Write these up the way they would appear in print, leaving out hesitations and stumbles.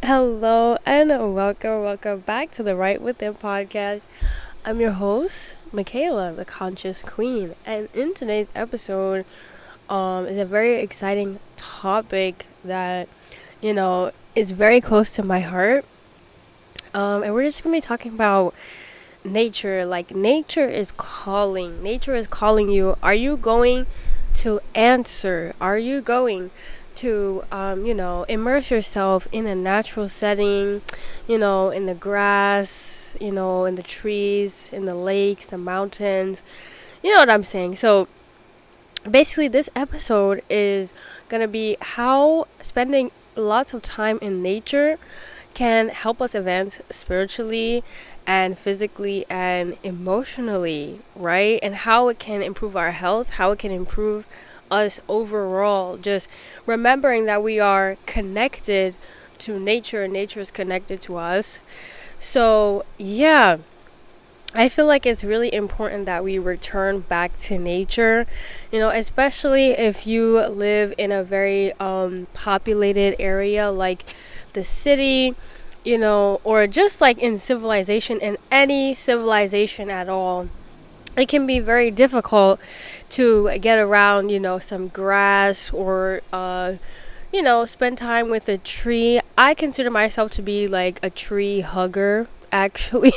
Hello and welcome back to the Right Within podcast. I'm your host, Michaela, the Conscious Queen, and in today's episode, is a very exciting topic that is very close to my heart. And we're just gonna be talking about nature. Like nature is calling. Nature is calling you. Are you going to answer? Are you going to immerse yourself in a natural setting, in the grass, in the trees, in the lakes, the mountains? You know what I'm saying? So basically this episode is gonna be how spending lots of time in nature can help us advance spiritually and physically and emotionally, right? And how it can improve our health, how it can improve us overall. Just remembering that we are connected to nature and nature is connected to us. So, yeah. I feel like it's really important that we return back to nature, especially if you live in a very populated area like the city, or just like in civilization, in any civilization at all. It can be very difficult to get around, some grass or, spend time with a tree. I consider myself to be like a tree hugger, actually.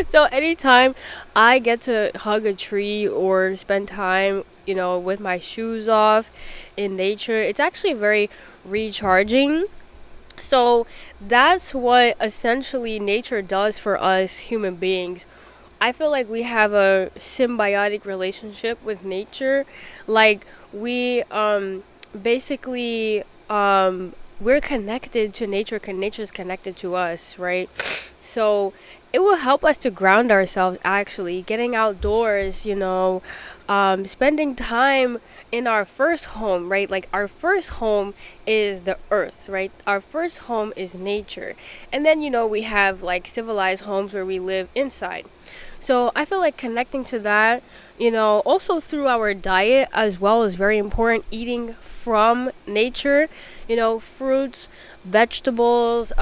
So anytime I get to hug a tree or spend time, with my shoes off in nature, it's actually very recharging. So that's what essentially nature does for us human beings. I feel like we have a symbiotic relationship with nature. Like we basically we're connected to nature, nature's connected to us, right? So it will help us to ground ourselves, actually getting outdoors, spending time in our first home, right? Like our first home is the earth, right? Our first home is nature. And then we have like civilized homes where we live inside. So I feel like connecting to that, also through our diet as well, is very important. Eating from nature, fruits, vegetables,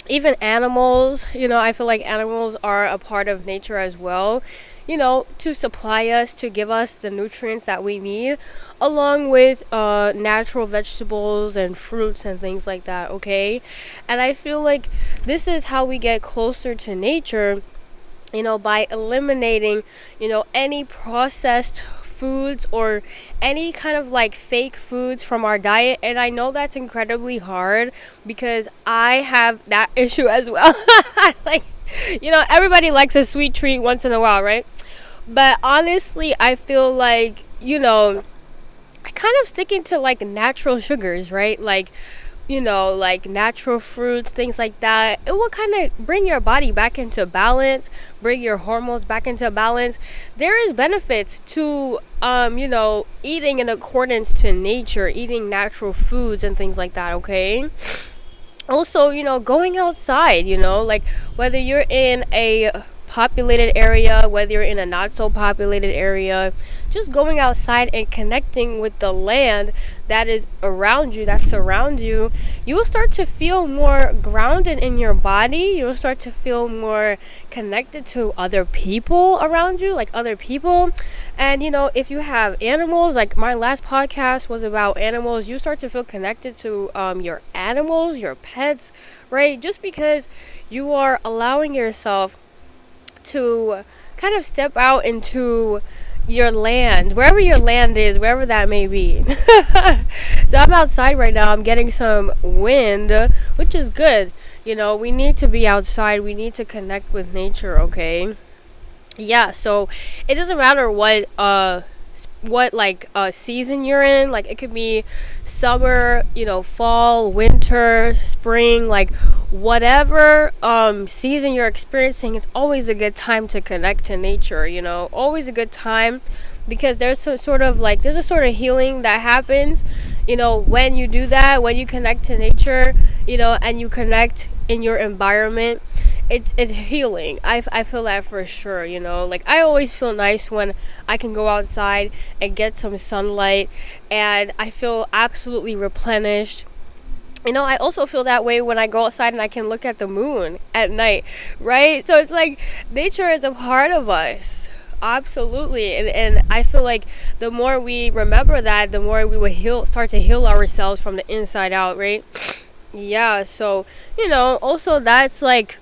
even animals. I feel like animals are a part of nature as well, to supply us, to give us the nutrients that we need, along with natural vegetables and fruits and things like that, okay? And I feel like this is how we get closer to nature, by eliminating, any processed foods or any kind of like fake foods from our diet. And I know that's incredibly hard because I have that issue as well. Like, everybody likes a sweet treat once in a while, right? But honestly, I feel like, I kind of sticking to like natural sugars, right? Like natural fruits, things like that. It will kind of bring your body back into balance, bring your hormones back into balance. There is benefits to, eating in accordance to nature, eating natural foods and things like that, okay? Also, going outside, like whether you're in a populated area, whether you're in a not so populated area, just going outside and connecting with the land that is around you, that surrounds you, you will start to feel more grounded in your body. You will start to feel more connected to other people around you, like other people. And if you have animals, like my last podcast was about animals, you start to feel connected to your animals, your pets, right? Just because you are allowing yourself to kind of step out into your land, wherever your land is, wherever that may be. So I'm outside right now. I'm getting some wind, which is good. We need to be outside. We need to connect with nature, okay? Yeah, so it doesn't matter what season you're in. Like it could be summer, fall, winter, spring, like whatever season you're experiencing. It's always a good time to connect to nature, always a good time, because there's a sort of healing that happens, when you do that, when you connect to nature, and you connect in your environment. It's healing. I feel that for sure, like I always feel nice when I can go outside and get some sunlight, and I feel absolutely replenished. I also feel that way when I go outside and I can look at the moon at night, right? So it's like nature is a part of us. Absolutely. And I feel like the more we remember that, the more we will start to heal ourselves from the inside out, right? Yeah, so, also that's like,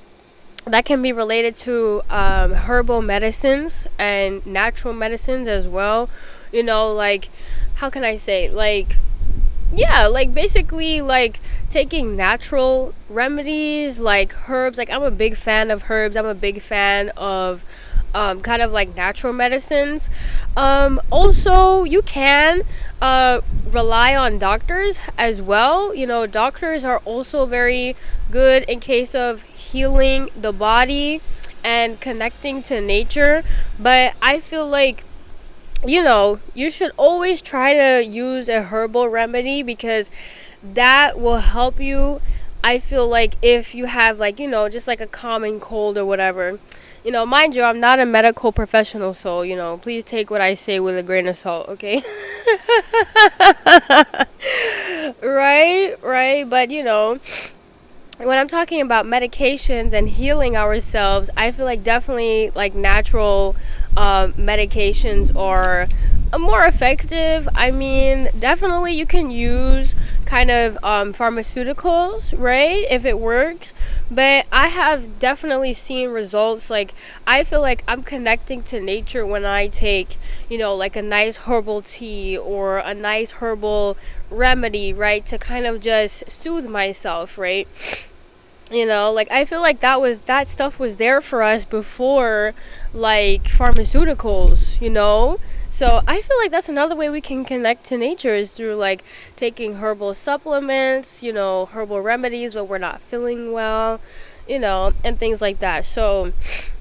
that can be related to herbal medicines and natural medicines as well. Like, how can I say? Like, yeah, like basically like taking natural remedies like herbs. Like, I'm a big fan of herbs. I'm a big fan of kind of like natural medicines. Also, you can rely on doctors as well. Doctors are also very good in case of healing the body and connecting to nature. But I feel like you should always try to use a herbal remedy, because that will help you. I feel like if you have, like, just like a common cold or whatever, mind you, I'm not a medical professional, so, please take what I say with a grain of salt, okay? Right, but when I'm talking about medications and healing ourselves, I feel like definitely like natural medications are more effective. I mean, definitely you can use kind of pharmaceuticals, right? If it works. But I have definitely seen results. Like, I feel like I'm connecting to nature when I take, like a nice herbal tea or a nice herbal remedy, right? To kind of just soothe myself, right? Like, I feel like that stuff was there for us before like pharmaceuticals. So I feel like that's another way we can connect to nature, is through like taking herbal supplements, herbal remedies when we're not feeling well, and things like that. So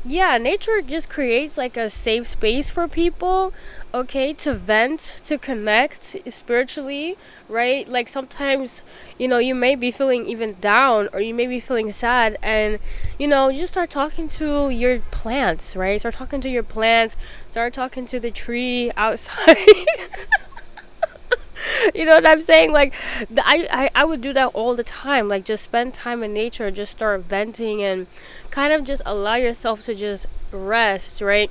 yeah, nature just creates like a safe space for people, okay, to vent, to connect spiritually, right? Like, sometimes, you may be feeling even down, or you may be feeling sad, and you just start talking to your plants, right? Start talking to your plants, start talking to the tree outside. You know what I'm saying? Like, I would do that all the time. Like, just spend time in nature, just start venting, and kind of just allow yourself to just rest, right?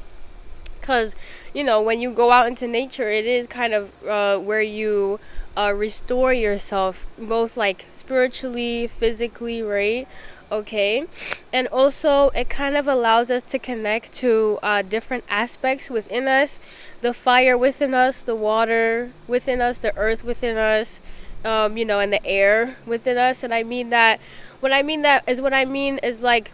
Because when you go out into nature, it is kind of where you restore yourself, both like spiritually, physically, right? Okay. And also, it kind of allows us to connect to different aspects within us: the fire within us, the water within us, the earth within us, and the air within us. And I mean that, what I mean is like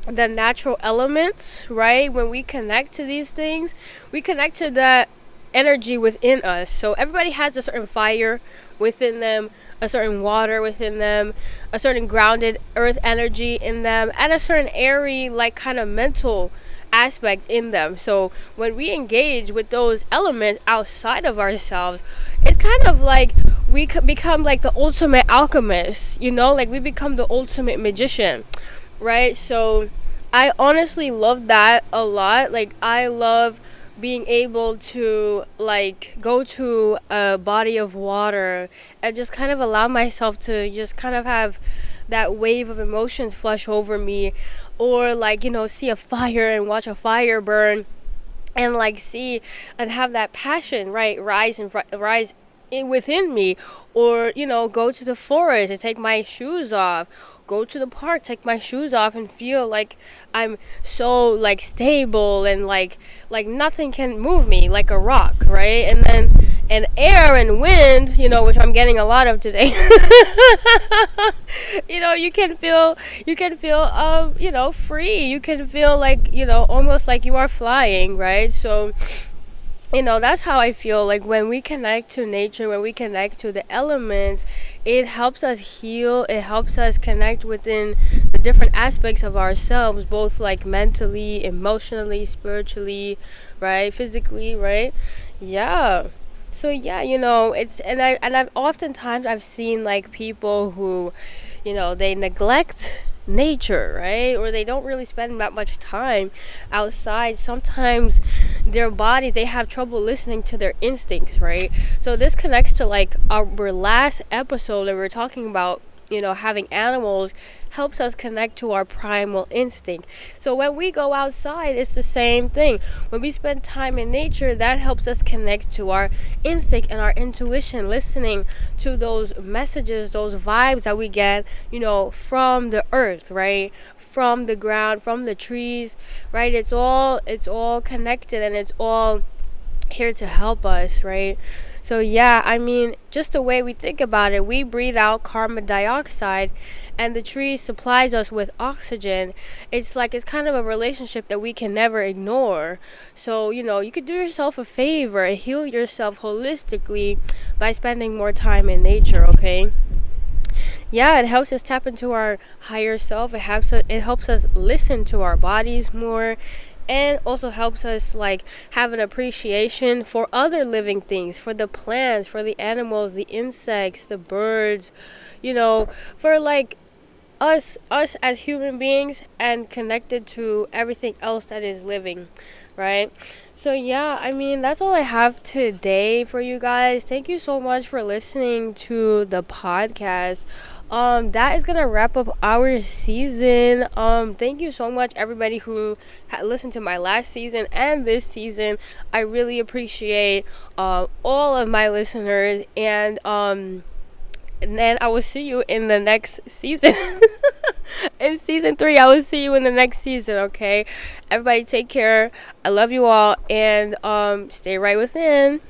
the natural elements, right? When we connect to these things, we connect to that energy within us. So everybody has a certain fire within them, a certain water within them, a certain grounded earth energy in them, and a certain airy, like, kind of mental aspect in them. So when we engage with those elements outside of ourselves, it's kind of like we become like the ultimate alchemist, like we become the ultimate magician, right? So I honestly love that a lot. Like, I love being able to like go to a body of water and just kind of allow myself to just kind of have that wave of emotions flush over me, or like, see a fire and watch a fire burn, and like see and have that passion, right, rise within me. Or go to the forest and take my shoes off, go to the park, take my shoes off, and feel like I'm so like stable, and like nothing can move me, like a rock, right? And then, and air and wind, which I'm getting a lot of today. You can feel free. You can feel like, almost like you are flying, right? So that's how I feel. Like, when we connect to nature, when we connect to the elements, it helps us heal. It helps us connect within the different aspects of ourselves, both like mentally, emotionally, spiritually, right, physically, right? Yeah. So yeah, it's, and I've oftentimes I've seen like people who, they neglect nature, right? Or they don't really spend that much time outside. Sometimes their bodies, they have trouble listening to their instincts, right? So this connects to like our last episode that we were talking about, having animals helps us connect to our primal instinct. So when we go outside, it's the same thing. When we spend time in nature, that helps us connect to our instinct and our intuition, listening to those messages, those vibes that we get, from the earth, right? From the ground, from the trees, right? It's all connected, and it's all here to help us, right? So yeah, I mean, just the way we think about it, we breathe out carbon dioxide and the tree supplies us with oxygen. It's kind of a relationship that we can never ignore. So, you could do yourself a favor and heal yourself holistically by spending more time in nature, okay? Yeah, it helps us tap into our higher self. It helps us listen to our bodies more, and also helps us like have an appreciation for other living things, for the plants, for the animals, the insects, the birds, for like us as human beings, and connected to everything else that is living, right? So yeah, I mean, that's all I have today for you guys. Thank you so much for listening to the podcast. That is gonna wrap up our season. Thank you so much, everybody who listened to my last season and this season. I really appreciate all of my listeners, and then I will see you in the next season. In season 3, I will see you in the next season, okay? Everybody take care. I love you all, and stay right within.